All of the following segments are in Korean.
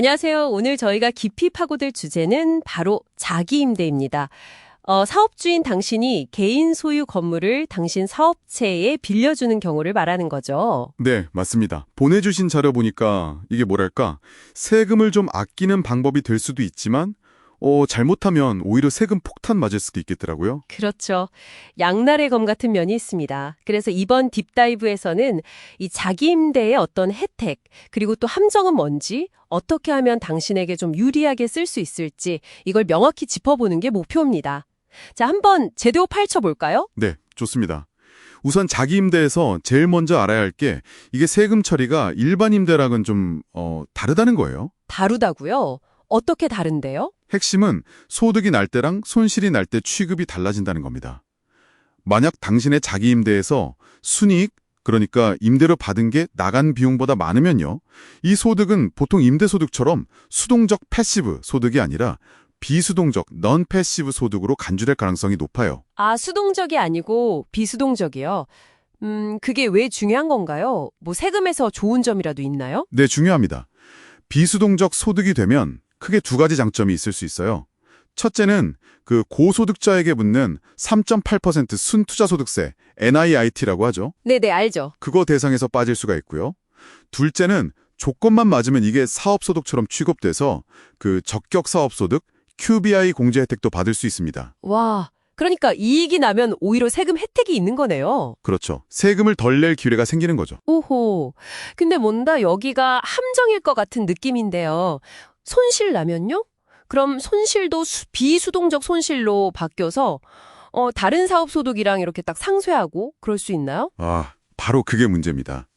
안녕하세요. 오늘 저희가 깊이 파고들 주제는 바로 자기임대입니다. 사업주인 당신이 개인 소유 건물을 당신 사업체에 빌려주는 경우를 말하는 거죠. 네, 맞습니다. 보내주신 자료 보니까 이게 뭐랄까, 세금을 좀 아끼는 방법이 될 수도 있지만, 잘못하면 오히려 세금 폭탄 맞을 수도 있겠더라고요. 그렇죠. 양날의 검 같은 면이 있습니다. 그래서 이번 딥다이브에서는 이 자기임대의 어떤 혜택, 그리고 또 함정은 뭔지, 어떻게 하면 당신에게 좀 유리하게 쓸 수 있을지 이걸 명확히 짚어보는 게 목표입니다. 자, 한번 제도 파헤쳐볼까요? 네, 좋습니다. 우선 자기 임대에서 제일 먼저 알아야 할 게 이게 세금 처리가 일반 임대랑은 좀 다르다는 거예요. 다르다고요? 어떻게 다른데요? 핵심은 소득이 날 때랑 손실이 날 때 취급이 달라진다는 겁니다. 만약 당신의 자기 임대에서 순이익, 그러니까 임대료 받은 게 나간 비용보다 많으면요. 이 소득은 보통 임대소득처럼 수동적 패시브 소득이 아니라 비수동적 넌 패시브 소득으로 간주될 가능성이 높아요. 아, 수동적이 아니고 비수동적이요. 그게 왜 중요한 건가요? 뭐 세금에서 좋은 점이라도 있나요? 네, 중요합니다. 비수동적 소득이 되면 크게 두 가지 장점이 있을 수 있어요. 첫째는 그 고소득자에게 붙는 3.8% 순투자소득세, NIIT라고 하죠. 네네, 알죠. 그거 대상에서 빠질 수가 있고요. 둘째는 조건만 맞으면 이게 사업소득처럼 취급돼서 그 적격사업소득, QBI 공제 혜택도 받을 수 있습니다. 와, 그러니까 이익이 나면 오히려 세금 혜택이 있는 거네요. 그렇죠. 세금을 덜 낼 기회가 생기는 거죠. 오호. 근데 뭔가 여기가 함정일 것 같은 느낌인데요. 손실 나면요? 그럼 손실도 비수동적 손실로 바뀌어서 다른 사업 소득이랑 이렇게 딱 상쇄하고 그럴 수 있나요? 바로 그게 문제입니다.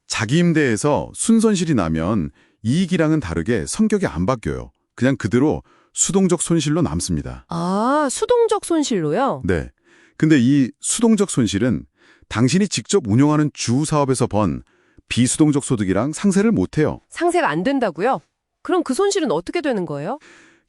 자기 임대에서 순손실이 나면 이익이랑은 다르게 성격이 안 바뀌어요. 그냥 그대로 수동적 손실로 남습니다. 아, 수동적 손실로요? 네. 근데 이 수동적 손실은 당신이 직접 운영하는 주 사업에서 번 비수동적 소득이랑 상쇄를 못해요. 상쇄가 안 된다고요? 그럼 그 손실은 어떻게 되는 거예요?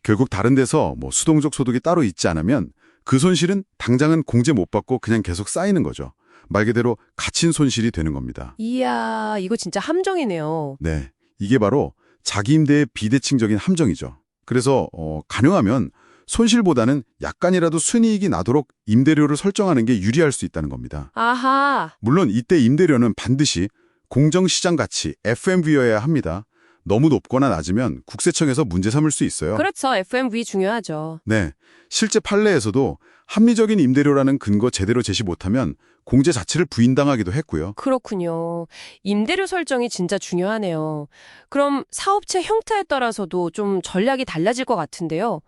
결국 다른 데서 수동적 소득이 따로 있지 않으면 그 손실은 당장은 공제 못 받고 그냥 계속 쌓이는 거죠. 말 그대로 갇힌 손실이 되는 겁니다. 이야, 이거 진짜 함정이네요. 네. 이게 바로 자기 임대의 비대칭적인 함정이죠. 그래서 가능하면 손실보다는 약간이라도 순이익이 나도록 임대료를 설정하는 게 유리할 수 있다는 겁니다. 아하. 물론 이때 임대료는 반드시 공정시장 가치 FMV여야 합니다. 너무 높거나 낮으면 국세청에서 문제 삼을 수 있어요. 그렇죠. FMV 중요하죠. 네, 실제 판례에서도 합리적인 임대료라는 근거 제대로 제시 못하면 공제 자체를 부인당하기도 했고요. 그렇군요. 임대료 설정이 진짜 중요하네요. 그럼 사업체 형태에 따라서도 좀 전략이 달라질 것 같은데요.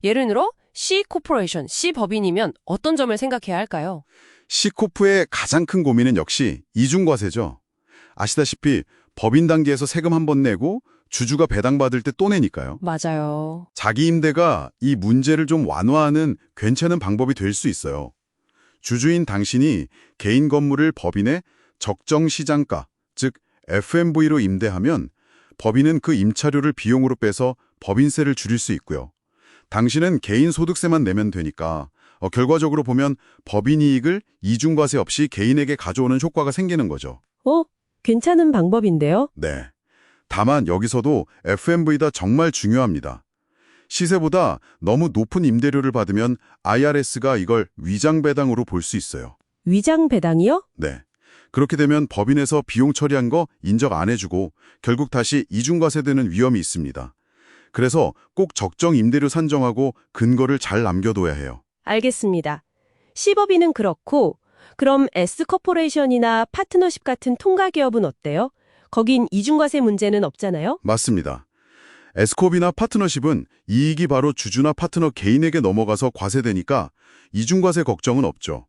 예를 들어 C코퍼레이션, C법인이면 어떤 점을 생각해야 할까요? C코프의 가장 큰 고민은 역시 이중과세죠. 아시다시피 법인 단계에서 세금 한 번 내고 주주가 배당받을 때 또 내니까요. 맞아요. 자기 임대가 이 문제를 좀 완화하는 괜찮은 방법이 될 수 있어요. 주주인 당신이 개인 건물을 법인의 적정 시장가, 즉 FMV로 임대하면 법인은 그 임차료를 비용으로 빼서 법인세를 줄일 수 있고요. 당신은 개인 소득세만 내면 되니까 결과적으로 보면 법인 이익을 이중과세 없이 개인에게 가져오는 효과가 생기는 거죠. 괜찮은 방법인데요? 네. 다만 여기서도 FMV가 정말 중요합니다. 시세보다 너무 높은 임대료를 받으면 IRS가 이걸 위장배당으로 볼 수 있어요. 위장 배당이요? 네. 그렇게 되면 법인에서 비용 처리한 거 인정 안 해주고 결국 다시 이중과세되는 위험이 있습니다. 그래서 꼭 적정 임대료 산정하고 근거를 잘 남겨둬야 해요. 알겠습니다. C법인은 그렇고 그럼 S코퍼레이션이나 파트너십 같은 통가기업은 어때요? 거긴 이중과세 문제는 없잖아요? 맞습니다. S코업이나 파트너십은 이익이 바로 주주나 파트너 개인에게 넘어가서 과세되니까 이중과세 걱정은 없죠.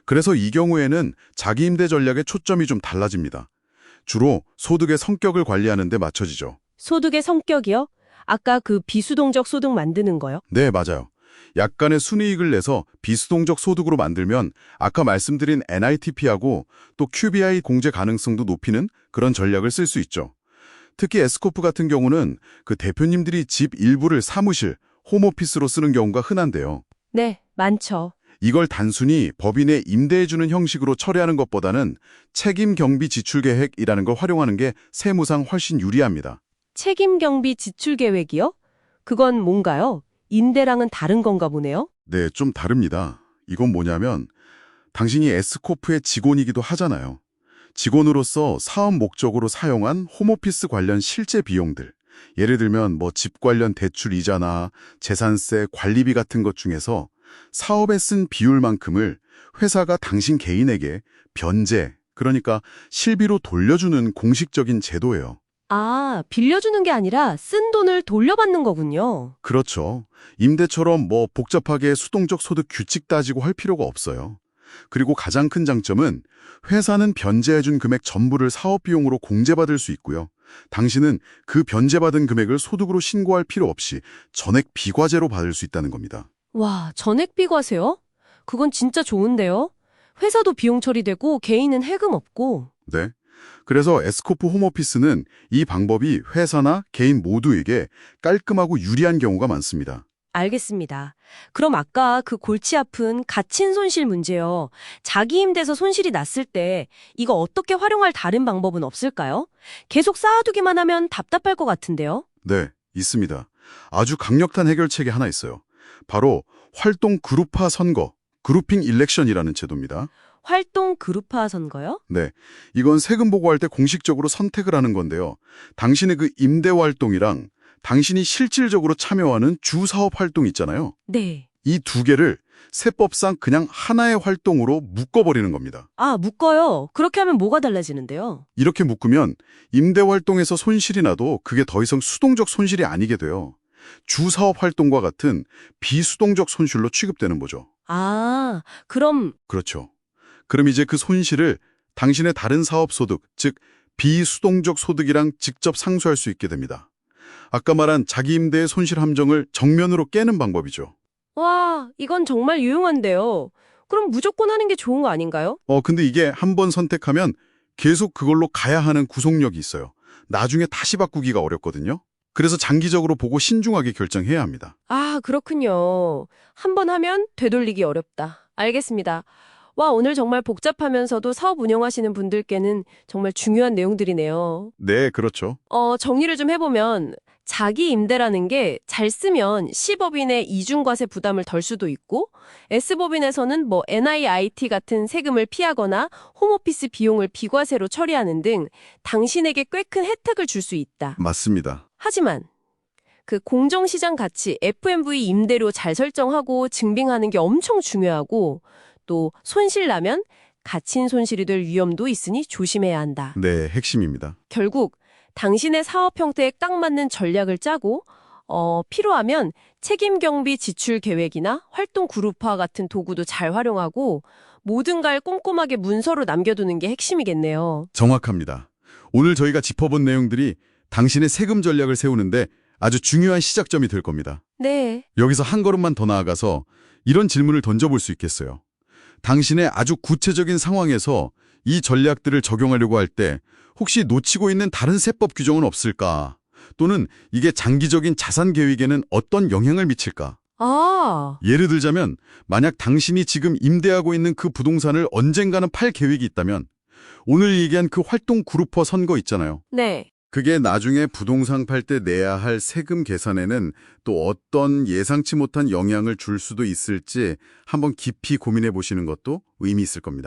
그래서 이 경우에는 자기 임대 전략의 초점이 좀 달라집니다. 주로 소득의 성격을 관리하는 데 맞춰지죠. 소득의 성격이요? 아까 그 비수동적 소득 만드는 거요? 네, 맞아요. 약간의 순이익을 내서 비수동적 소득으로 만들면 아까 말씀드린 NITP하고 또 QBI 공제 가능성도 높이는 그런 전략을 쓸 수 있죠. 특히 S코프 같은 경우는 그 대표님들이 집 일부를 사무실, 홈오피스로 쓰는 경우가 흔한데요. 네, 많죠. 이걸 단순히 법인에 임대해주는 형식으로 처리하는 것보다는 책임 경비 지출 계획이라는 걸 활용하는 게 세무상 훨씬 유리합니다. 책임경비 지출 계획이요? 그건 뭔가요? 임대랑은 다른 건가 보네요. 네, 좀 다릅니다. 이건 뭐냐면 당신이 에스코프의 직원이기도 하잖아요. 직원으로서 사업 목적으로 사용한 홈오피스 관련 실제 비용들, 예를 들면 뭐 집 관련 대출 이자나 재산세, 관리비 같은 것 중에서 사업에 쓴 비율만큼을 회사가 당신 개인에게 변제, 그러니까 실비로 돌려주는 공식적인 제도예요. 아, 빌려주는 게 아니라 쓴 돈을 돌려받는 거군요. 그렇죠. 임대처럼 뭐 복잡하게 수동적 소득 규칙 따지고 할 필요가 없어요. 그리고 가장 큰 장점은 회사는 변제해준 금액 전부를 사업비용으로 공제받을 수 있고요. 당신은 그 변제받은 금액을 소득으로 신고할 필요 없이 전액 비과세로 받을 수 있다는 겁니다. 와, 전액 비과세요? 그건 진짜 좋은데요? 회사도 비용 처리되고 개인은 해금 없고. 네. 그래서 에스코프 홈오피스는 이 방법이 회사나 개인 모두에게 깔끔하고 유리한 경우가 많습니다. 알겠습니다. 그럼 아까 그 골치 아픈 갇힌 손실 문제요. 자기 임대에서 손실이 났을 때 이거 어떻게 활용할 다른 방법은 없을까요? 계속 쌓아두기만 하면 답답할 것 같은데요. 네, 있습니다. 아주 강력한 해결책이 하나 있어요. 바로 활동 그룹화 선거, 그룹핑 일렉션이라는 제도입니다. 활동 그룹화 선거요? 네, 이건 세금 보고할 때 공식적으로 선택을 하는 건데요. 당신의 그 임대 활동이랑 당신이 실질적으로 참여하는 주사업 활동 있잖아요. 네. 이 두 개를 세법상 그냥 하나의 활동으로 묶어버리는 겁니다. 아, 묶어요. 그렇게 하면 뭐가 달라지는데요? 이렇게 묶으면 임대 활동에서 손실이 나도 그게 더 이상 수동적 손실이 아니게 돼요. 주사업 활동과 같은 비수동적 손실로 취급되는 거죠. 아, 그럼 그렇죠. 그럼 이제 그 손실을 당신의 다른 사업 소득, 즉 비수동적 소득이랑 직접 상수할 수 있게 됩니다. 아까 말한 자기 임대의 손실 함정을 정면으로 깨는 방법이죠. 와, 이건 정말 유용한데요. 그럼 무조건 하는 게 좋은 거 아닌가요? 근데 이게 한 번 선택하면 계속 그걸로 가야 하는 구속력이 있어요. 나중에 다시 바꾸기가 어렵거든요. 그래서 장기적으로 보고 신중하게 결정해야 합니다. 아, 그렇군요. 한 번 하면 되돌리기 어렵다. 알겠습니다. 와, 오늘 정말 복잡하면서도 사업 운영하시는 분들께는 정말 중요한 내용들이네요. 네, 그렇죠. 정리를 좀 해보면 자기 임대라는 게 잘 쓰면 C법인의 이중과세 부담을 덜 수도 있고 S법인에서는 뭐 NIIT 같은 세금을 피하거나 홈오피스 비용을 비과세로 처리하는 등 당신에게 꽤 큰 혜택을 줄 수 있다. 맞습니다. 하지만 그 공정시장 가치 FMV 임대료 잘 설정하고 증빙하는 게 엄청 중요하고 또 손실 나면 갇힌 손실이 될 위험도 있으니 조심해야 한다. 네, 핵심입니다. 결국 당신의 사업 형태에 딱 맞는 전략을 짜고 필요하면 책임경비 지출 계획이나 활동 그룹화 같은 도구도 잘 활용하고 모든 걸 꼼꼼하게 문서로 남겨두는 게 핵심이겠네요. 정확합니다. 오늘 저희가 짚어본 내용들이 당신의 세금 전략을 세우는데 아주 중요한 시작점이 될 겁니다. 네. 여기서 한 걸음만 더 나아가서 이런 질문을 던져볼 수 있겠어요. 당신의 아주 구체적인 상황에서 이 전략들을 적용하려고 할 때 혹시 놓치고 있는 다른 세법 규정은 없을까? 또는 이게 장기적인 자산 계획에는 어떤 영향을 미칠까? 아, 예를 들자면 만약 당신이 지금 임대하고 있는 그 부동산을 언젠가는 팔 계획이 있다면 오늘 얘기한 그 활동 그룹화 선거 있잖아요. 네. 그게 나중에 부동산 팔 때 내야 할 세금 계산에는 또 어떤 예상치 못한 영향을 줄 수도 있을지 한번 깊이 고민해 보시는 것도 의미 있을 겁니다.